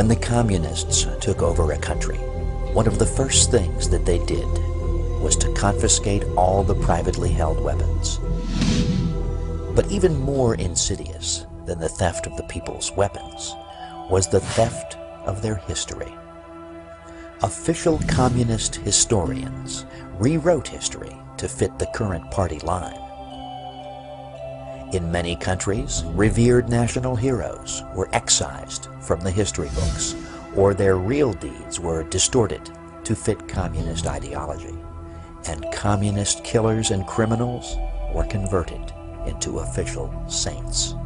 When the communists took over a country, one of the first things that they did was to confiscate all the privately held weapons. But even more insidious than the theft of the people's weapons was the theft of their history. Official communist historians rewrote history to fit the current party line. In many countries, revered national heroes were excised from the history books, or their real deeds were distorted to fit communist ideology, and communist killers and criminals were converted into official saints.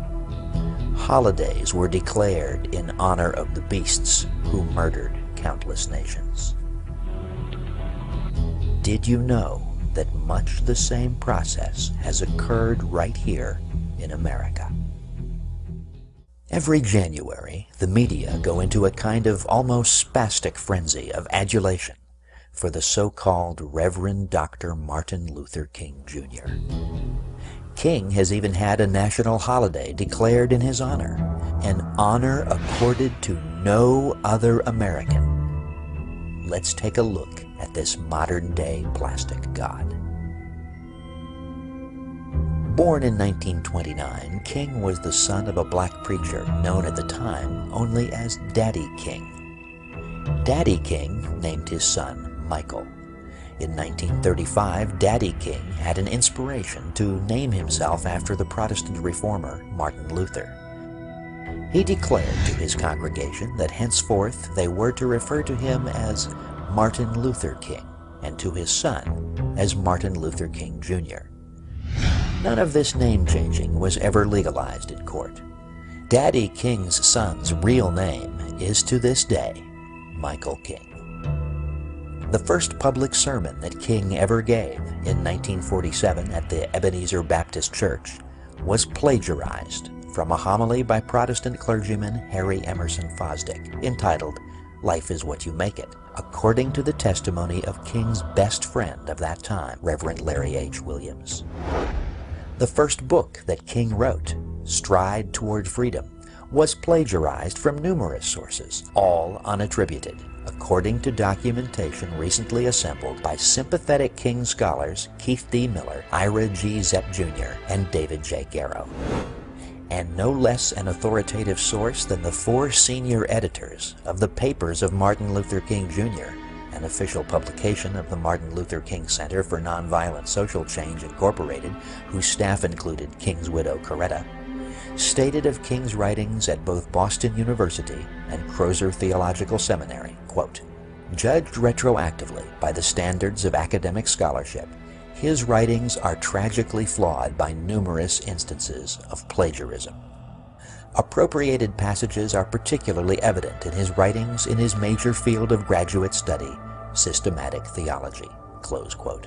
Holidays were declared in honor of the beasts who murdered countless nations. Did you know that much the same process has occurred right here in America? Every January, the media go into a kind of almost spastic frenzy of adulation for the so-called Reverend Dr. Martin Luther King Jr. King has even had a national holiday declared in his honor, an honor accorded to no other American. Let's take a look at this modern-day plastic god. Born in 1929, King was the son of a black preacher known at the time only as Daddy King. Daddy King named his son Michael. In 1935, Daddy King had an inspiration to name himself after the Protestant reformer Martin Luther. He declared to his congregation that henceforth they were to refer to him as Martin Luther King, and to his son as Martin Luther King Jr. None of this name-changing was ever legalized in court. Daddy King's son's real name is to this day Michael King. The first public sermon that King ever gave in 1947 at the Ebenezer Baptist Church was plagiarized from a homily by Protestant clergyman Harry Emerson Fosdick entitled "Life is What You Make It," according to the testimony of King's best friend of that time, Reverend Larry H. Williams. The first book that King wrote, Stride Toward Freedom, was plagiarized from numerous sources, all unattributed, according to documentation recently assembled by sympathetic King scholars Keith D. Miller, Ira G. Zepp Jr., and David J. Garrow. And no less an authoritative source than the 4 senior editors of the Papers of Martin Luther King Jr., an official publication of the Martin Luther King Center for Nonviolent Social Change, Incorporated, whose staff included King's widow Coretta, stated of King's writings at both Boston University and Crozer Theological Seminary, quote, "Judged retroactively by the standards of academic scholarship, his writings are tragically flawed by numerous instances of plagiarism. Appropriated passages are particularly evident in his writings in his major field of graduate study, systematic theology," close quote.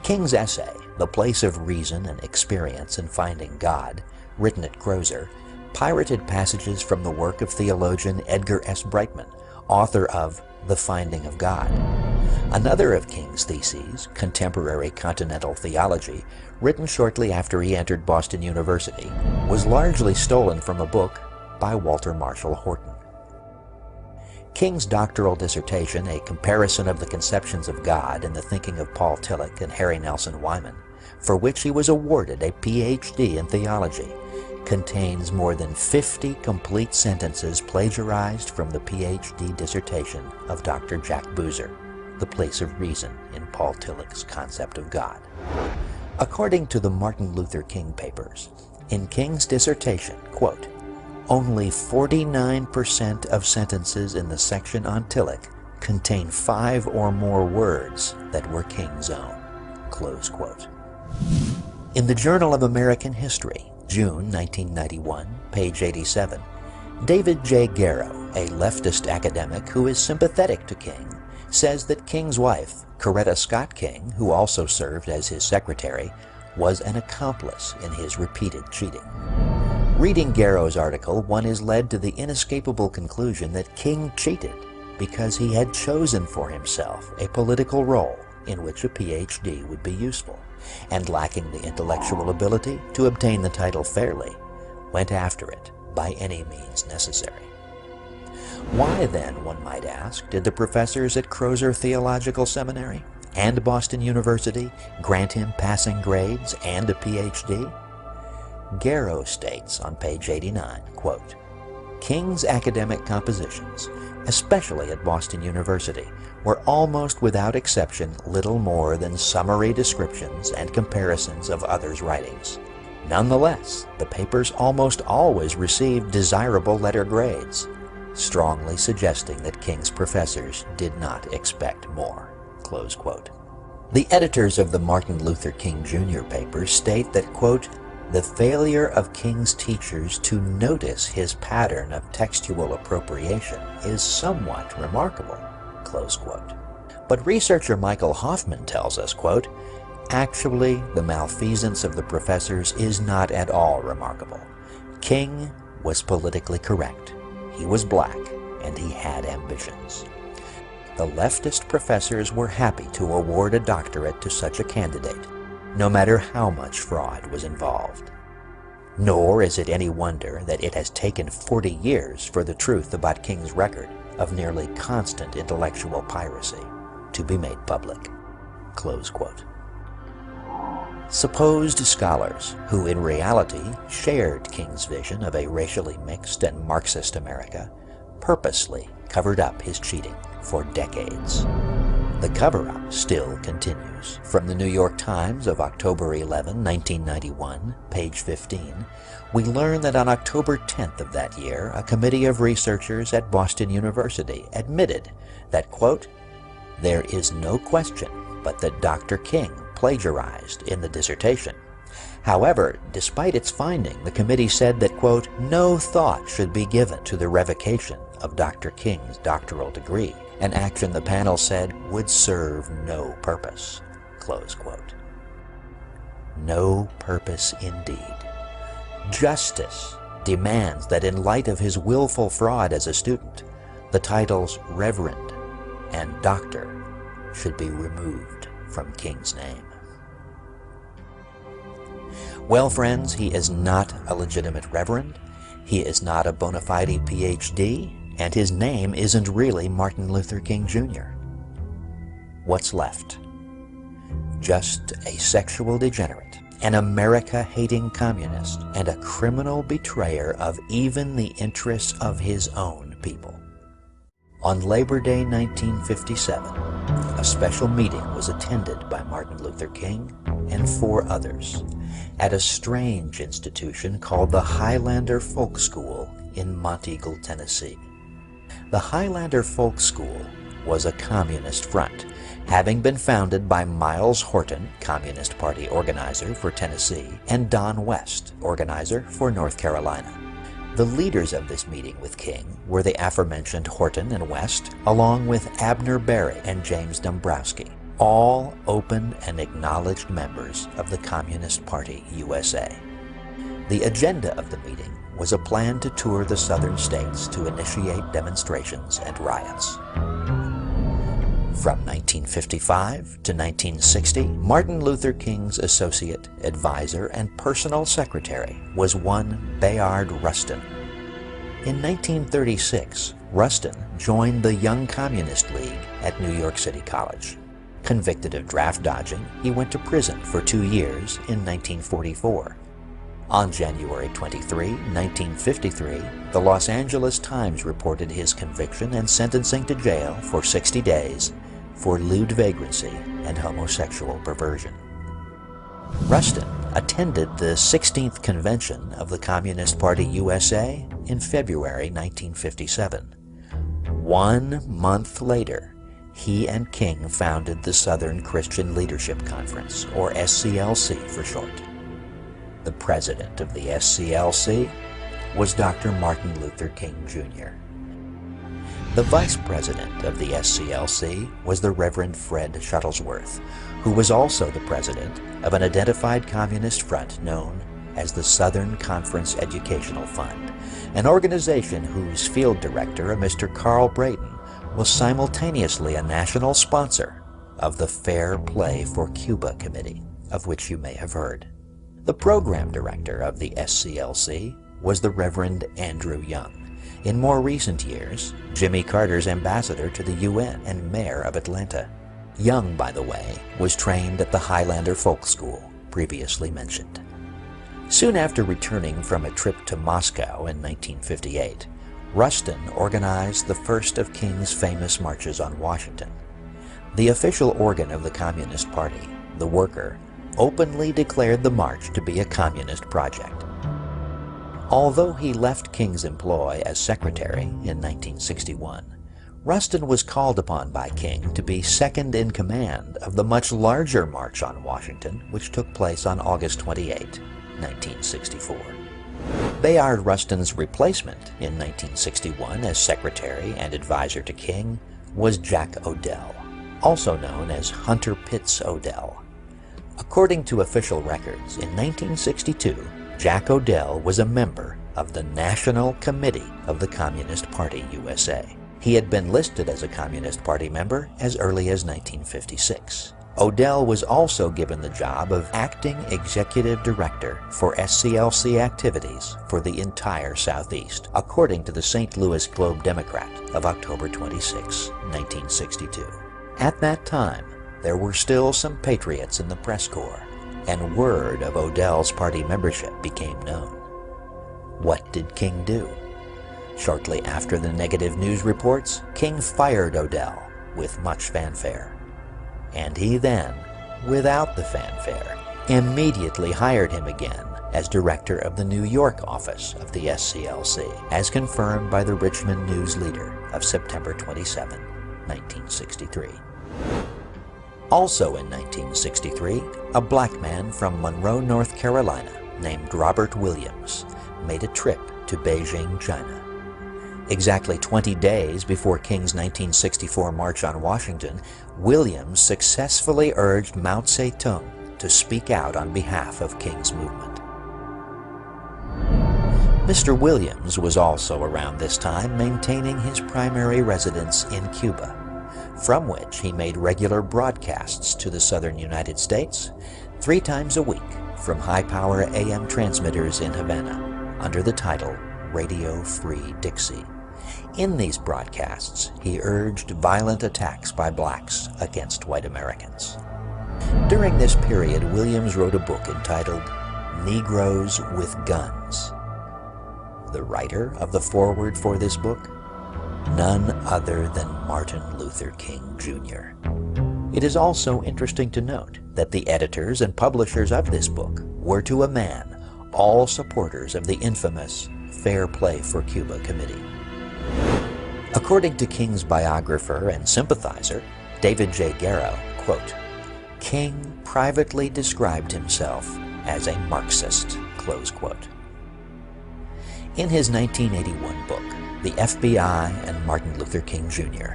King's essay, The Place of Reason and Experience in Finding God, written at Crozer, pirated passages from the work of theologian Edgar S. Brightman, author of The Finding of God. Another of King's theses, Contemporary Continental Theology, written shortly after he entered Boston University, was largely stolen from a book by Walter Marshall Horton. King's doctoral dissertation, A Comparison of the Conceptions of God in the Thinking of Paul Tillich and Harry Nelson Wyman, for which he was awarded a Ph.D. in theology, contains more than 50 complete sentences plagiarized from the Ph.D. dissertation of Dr. Jack Boozer, The Place of Reason in Paul Tillich's Concept of God. According to the Martin Luther King Papers, in King's dissertation, quote, "Only 49% of sentences in the section on Tillich contain 5 or more words that were King's own," close quote. In the Journal of American History, June 1991, page 87, David J. Garrow, a leftist academic who is sympathetic to King, says that King's wife, Coretta Scott King, who also served as his secretary, was an accomplice in his repeated cheating. Reading Garrow's article, one is led to the inescapable conclusion that King cheated because he had chosen for himself a political role in which a Ph.D. would be useful, and lacking the intellectual ability to obtain the title fairly, went after it by any means necessary. Why then, one might ask, did the professors at Crozer Theological Seminary and Boston University grant him passing grades and a PhD? Garrow states on page 89, quote, "King's academic compositions, especially at Boston University, were almost without exception little more than summary descriptions and comparisons of others' writings. Nonetheless, the papers almost always received desirable letter grades, strongly suggesting that King's professors did not expect more." Close quote. The editors of the Martin Luther King Jr. papers state that, quote, "The failure of King's teachers to notice his pattern of textual appropriation is somewhat remarkable," close quote. But researcher Michael Hoffman tells us, quote, "Actually, the malfeasance of the professors is not at all remarkable. King was politically correct. He was black, and he had ambitions. The leftist professors were happy to award a doctorate to such a candidate, no matter how much fraud was involved. Nor is it any wonder that it has taken 40 years for the truth about King's record of nearly constant intellectual piracy to be made public." Close quote. Supposed scholars who in reality shared King's vision of a racially mixed and Marxist America purposely covered up his cheating for decades. The cover-up still continues. From the New York Times of October 11, 1991, page 15, we learn that on October 10th of that year, a committee of researchers at Boston University admitted that, quote, "There is no question but that Dr. King plagiarized in the dissertation. However, despite its finding, the committee said that, quote, no thought should be given to the revocation of Dr. King's doctoral degree, an action the panel said would serve no purpose," close quote. No purpose indeed. Justice demands that in light of his willful fraud as a student, the titles Reverend and Doctor should be removed from King's name. Well, friends, he is not a legitimate reverend, he is not a bona fide PhD, and his name isn't really Martin Luther King Jr. What's left? Just a sexual degenerate, an America-hating communist, and a criminal betrayer of even the interests of his own people. On Labor Day 1957, a special meeting was attended by Martin Luther King and 4 others at a strange institution called the Highlander Folk School in Monteagle, Tennessee. The Highlander Folk School was a communist front, having been founded by Miles Horton, Communist Party organizer for Tennessee, and Don West, organizer for North Carolina. The leaders of this meeting with King were the aforementioned Horton and West, along with Abner Berry and James Dombrowski, all open and acknowledged members of the Communist Party USA. The agenda of the meeting was a plan to tour the southern states to initiate demonstrations and riots. From 1955 to 1960, Martin Luther King's associate, advisor, and personal secretary was one Bayard Rustin. In 1936, Rustin joined the Young Communist League at New York City College. Convicted of draft dodging, he went to prison for 2 years in 1944. On January 23, 1953, the Los Angeles Times reported his conviction and sentencing to jail for 60 days for lewd vagrancy and homosexual perversion. Rustin attended the 16th Convention of the Communist Party USA in February 1957. 1 month later, he and King founded the Southern Christian Leadership Conference, or SCLC for short. The president of the SCLC was Dr. Martin Luther King Jr. The vice president of the SCLC was the Reverend Fred Shuttlesworth, who was also the president of an identified communist front known as the Southern Conference Educational Fund, an organization whose field director, a Mr. Carl Brayton, was simultaneously a national sponsor of the Fair Play for Cuba Committee, of which you may have heard. The program director of the SCLC was the Reverend Andrew Young, In more recent years, Jimmy Carter's ambassador to the UN and mayor of Atlanta. Young, by the way, was trained at the Highlander Folk School, previously mentioned. Soon after returning from a trip to Moscow in 1958, Rustin organized the first of King's famous marches on Washington. The official organ of the Communist Party, the Worker, openly declared the march to be a communist project. Although he left King's employ as secretary in 1961, Rustin was called upon by King to be second in command of the much larger March on Washington, which took place on August 28, 1964. Bayard Rustin's replacement in 1961 as secretary and advisor to King was Jack Odell, also known as Hunter Pitts Odell. According to official records, in 1962, Jack Odell was a member of the National Committee of the Communist Party USA. He had been listed as a Communist Party member as early as 1956. Odell was also given the job of acting executive director for SCLC activities for the entire Southeast, according to the St. Louis Globe-Democrat of October 26, 1962. At that time, there were still some patriots in the press corps, and word of Odell's party membership became known. What did King do? Shortly after the negative news reports, King fired Odell with much fanfare. And he then, without the fanfare, immediately hired him again as director of the New York office of the SCLC, as confirmed by the Richmond News Leader of September 27, 1963. Also in 1963, a black man from Monroe, North Carolina, named Robert Williams, made a trip to Beijing, China. Exactly 20 days before King's 1964 March on Washington, Williams successfully urged Mao Zedong to speak out on behalf of King's movement. Mr. Williams was also around this time maintaining his primary residence in Cuba, from which he made regular broadcasts to the southern United States 3 times a week from high-power AM transmitters in Havana under the title Radio Free Dixie. In these broadcasts, he urged violent attacks by blacks against white Americans. During this period, Williams wrote a book entitled Negroes with Guns. The writer of the foreword for this book? None other than Martin Luther King, Jr. It is also interesting to note that the editors and publishers of this book were, to a man, all supporters of the infamous Fair Play for Cuba Committee. According to King's biographer and sympathizer, David J. Garrow, quote, King privately described himself as a Marxist, close quote. In his 1981 book, The FBI and Martin Luther King, Jr.,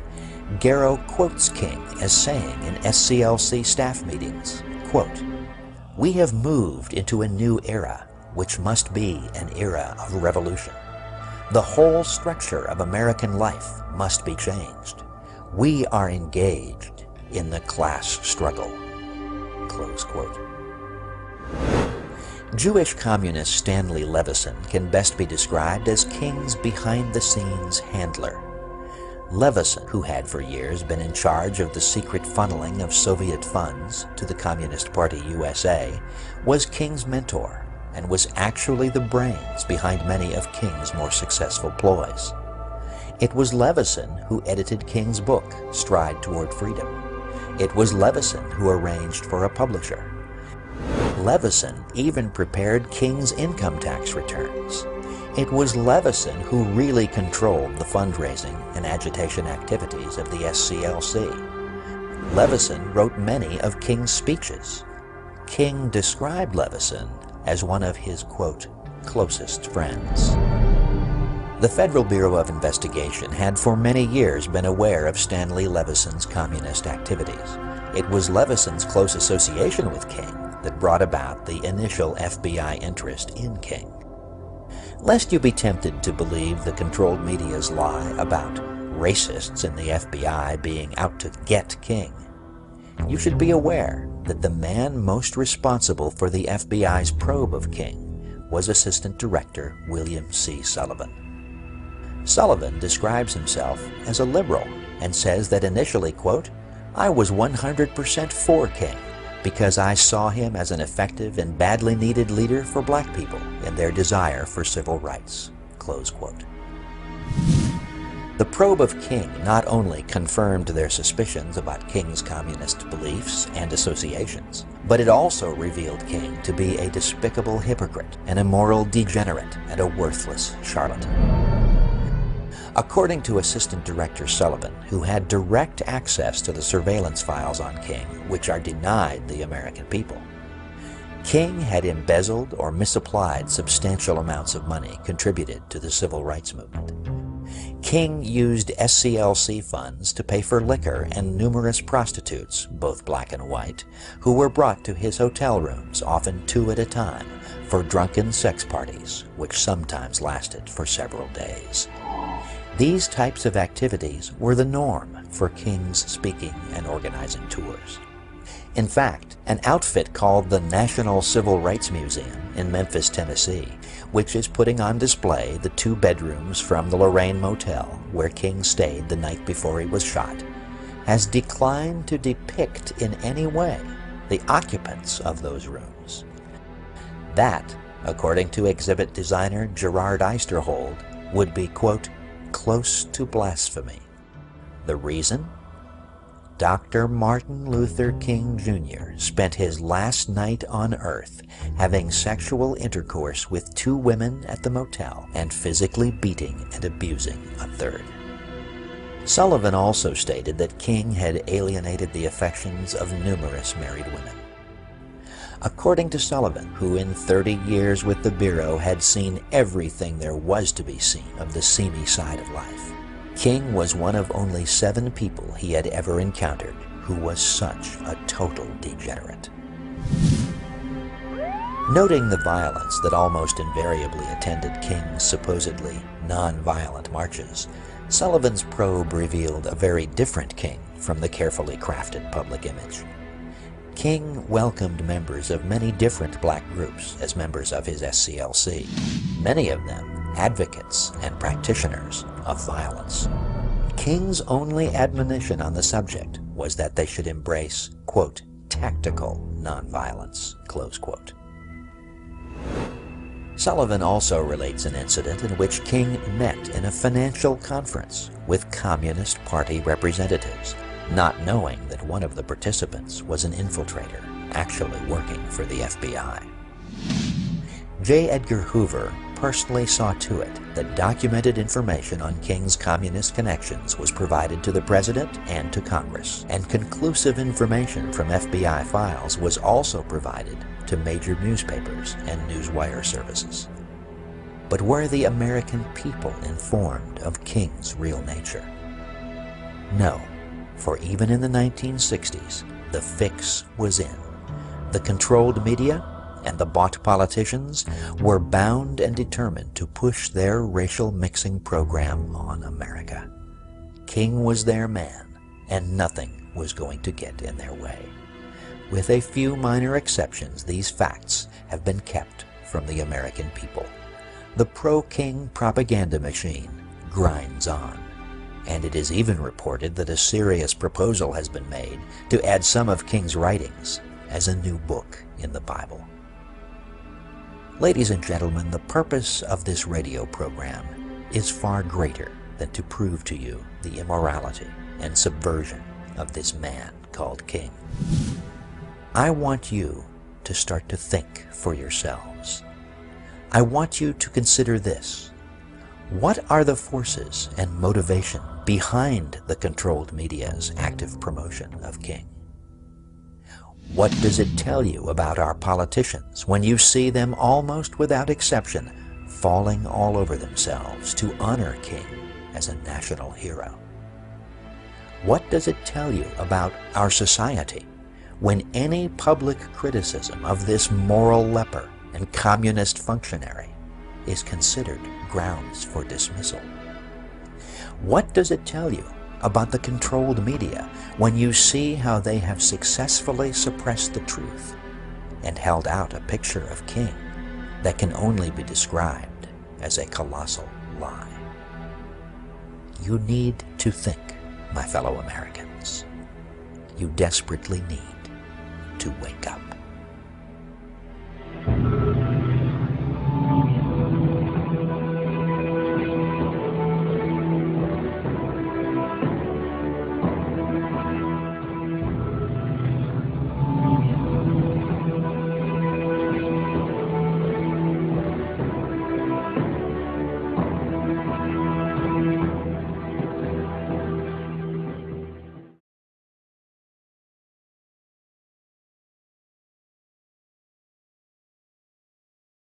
Garrow quotes King as saying in SCLC staff meetings, quote, "We have moved into a new era, which must be an era of revolution. The whole structure of American life must be changed. We are engaged in the class struggle." Close quote. Jewish communist Stanley Levison can best be described as King's behind-the-scenes handler. Levison, who had for years been in charge of the secret funneling of Soviet funds to the Communist Party USA, was King's mentor and was actually the brains behind many of King's more successful ploys. It was Levison who edited King's book, Stride Toward Freedom. It was Levison who arranged for a publisher. Levison even prepared King's income tax returns. It was Levison who really controlled the fundraising and agitation activities of the SCLC. Levison wrote many of King's speeches. King described Levison as one of his, quote, closest friends. The Federal Bureau of Investigation had for many years been aware of Stanley Levison's communist activities. It was Levison's close association with King that brought about the initial FBI interest in King. Lest you be tempted to believe the controlled media's lie about racists in the FBI being out to get King, you should be aware that the man most responsible for the FBI's probe of King was Assistant Director William C. Sullivan. Sullivan describes himself as a liberal and says that initially, quote, "I was 100% for King because I saw him as an effective and badly needed leader for black people in their desire for civil rights," close quote. The probe of King not only confirmed their suspicions about King's communist beliefs and associations, but it also revealed King to be a despicable hypocrite, an immoral degenerate, and a worthless charlatan. According to Assistant Director Sullivan, who had direct access to the surveillance files on King, which are denied the American people, King had embezzled or misapplied substantial amounts of money contributed to the civil rights movement. King used SCLC funds to pay for liquor and numerous prostitutes, both black and white, who were brought to his hotel rooms, often 2 at a time, for drunken sex parties, which sometimes lasted for several days. These types of activities were the norm for King's speaking and organizing tours. In fact, an outfit called the National Civil Rights Museum in Memphis, Tennessee, which is putting on display the 2 bedrooms from the Lorraine Motel where King stayed the night before he was shot, has declined to depict in any way the occupants of those rooms. That, according to exhibit designer Gerard Eisterhold, would be, quote, "close to blasphemy." The reason? Dr. Martin Luther King Jr. spent his last night on Earth having sexual intercourse with 2 women at the motel and physically beating and abusing a 3rd. Sullivan also stated that King had alienated the affections of numerous married women. According to Sullivan, who in 30 years with the Bureau had seen everything there was to be seen of the seamy side of life, King was one of only 7 people he had ever encountered who was such a total degenerate. Noting the violence that almost invariably attended King's supposedly non-violent marches, Sullivan's probe revealed a very different King from the carefully crafted public image. King welcomed members of many different black groups as members of his SCLC, many of them advocates and practitioners of violence. King's only admonition on the subject was that they should embrace, quote, "tactical nonviolence," close quote. Sullivan also relates an incident in which King met in a financial conference with Communist Party representatives, not knowing that one of the participants was an infiltrator actually working for the FBI. J. Edgar Hoover personally saw to it that documented information on King's communist connections was provided to the President and to Congress, and conclusive information from FBI files was also provided to major newspapers and newswire services. But were the American people informed of King's real nature? No, for even in the 1960s, the fix was in. The controlled media and the bought politicians were bound and determined to push their racial mixing program on America. King was their man, and nothing was going to get in their way. With a few minor exceptions, these facts have been kept from the American people. The pro-King propaganda machine grinds on, and it is even reported that a serious proposal has been made to add some of King's writings as a new book in the Bible. Ladies and gentlemen, the purpose of this radio program is far greater than to prove to you the immorality and subversion of this man called King. I want you to start to think for yourselves. I want you to consider this. What are the forces and motivation behind the controlled media's active promotion of King? What does it tell you about our politicians when you see them almost without exception falling all over themselves to honor King as a national hero? What does it tell you about our society when any public criticism of this moral leper and communist functionary is considered grounds for dismissal? What does it tell you about the controlled media when you see how they have successfully suppressed the truth and held out a picture of King that can only be described as a colossal lie? You need to think, my fellow Americans. You desperately need to wake up.